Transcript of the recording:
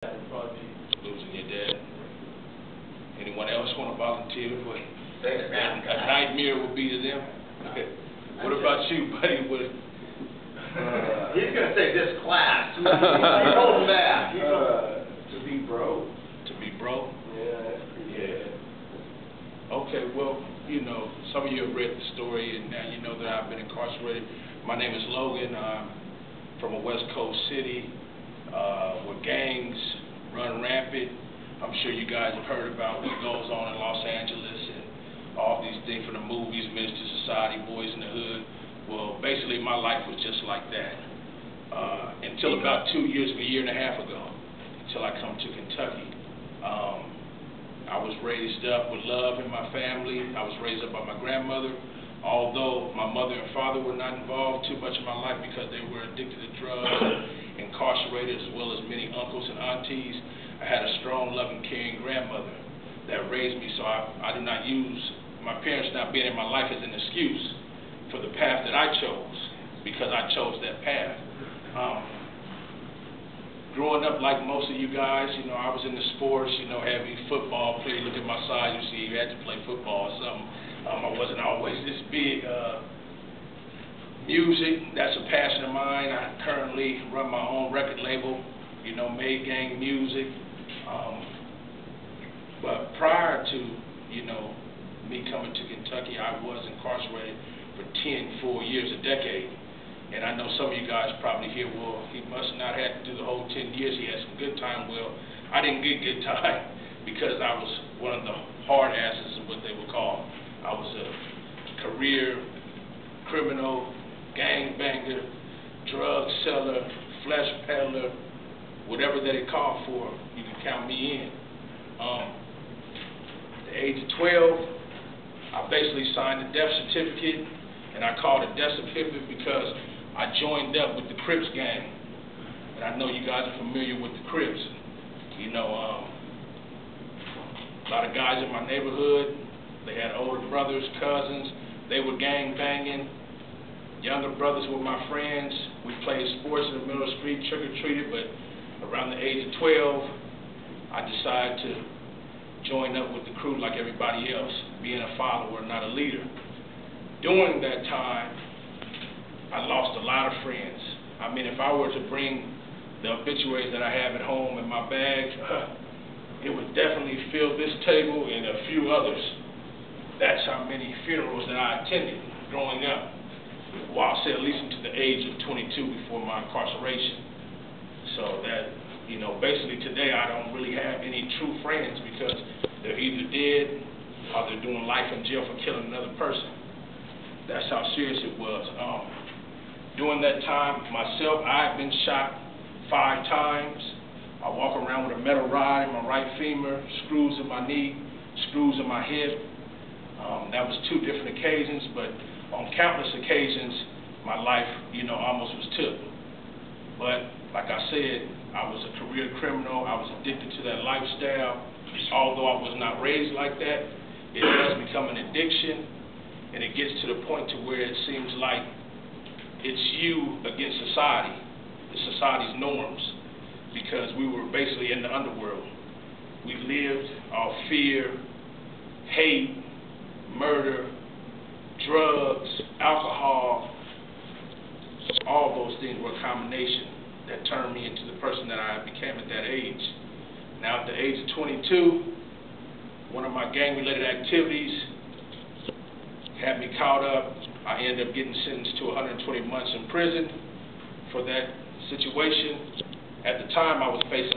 Losing your dad. Anyone else want to volunteer? A nightmare would be to them. What about you, buddy? He's gonna say this class. He told him that. To be broke. To be broke? Yeah, that's pretty bad. Okay, well, you know, some of you have read the story, and now you know that I've been incarcerated. My name is Logan. I'm from a West Coast city where gangs run rampant. I'm sure you guys have heard about what goes on in Los Angeles and all these things from the movies, Minister Society, Boys in the Hood. Well, basically my life was just like that until about 2 years, a year and a half ago, until I come to Kentucky. I was raised up with love in my family. I was raised up by my grandmother. Although my mother and father were not involved too much in my life because they were addicted to drugs, incarcerated, as well as many uncles and aunties, I had a strong, loving, caring grandmother that raised me. So I do not use my parents not being in my life as an excuse for the path that I chose, because I chose that path. Growing up like most of you guys, you know, I was into sports, you know, heavy football player. Look at my size, you see, you had to play football or something. I wasn't always this big. Music, that's a passion of mine. I currently run my own record label, you know, Made Gang Music. But prior to, you know, me coming to Kentucky, I was incarcerated for 10 full years, a decade. And I know some of you guys probably hear, well, he must not have to do the whole 10 years. He had some good time. Well, I didn't get good time because I was one of the hard asses, is what they would call. I was a career criminal, gangbanger, drug seller, flesh peddler, whatever that it called for, you can count me in. At the age of 12, I basically signed a death certificate, and I called it death certificate because I joined up with the Crips gang. And I know you guys are familiar with the Crips. You know, a lot of guys in my neighborhood, they had older brothers, cousins, they were gang banging. Younger brothers were my friends. We played sports in the middle of the street, trick-or-treated, but around the age of 12, I decided to join up with the crew like everybody else, being a follower, not a leader. During that time, I lost a lot of friends. I mean, if I were to bring the obituaries that I have at home in my bag, it would definitely fill this table and a few others. That's how many funerals that I attended growing up. Well, I'll say at least until the age of 22 before my incarceration. So that, you know, basically today I don't really have any true friends because they're either dead or they're doing life in jail for killing another person. That's how serious it was. During that time, myself, I had been shot 5 times. I walk around with a metal rod in my right femur, screws in my knee, screws in my hip. That was 2 different occasions, but on countless occasions, my life, you know, almost was took. But like I said, I was a career criminal. I was addicted to that lifestyle. Although I was not raised like that, it does become an addiction, and it gets to the point to where it seems like it's you against society, society's norms, because we were basically in the underworld. We lived off fear, hate, murder, drugs, alcohol. All those things were a combination that turned me into the person that I became at that age. Now at the age of 22, one of my gang-related activities had me caught up. I ended up getting sentenced to 120 months in prison for that situation. At the time, I was facing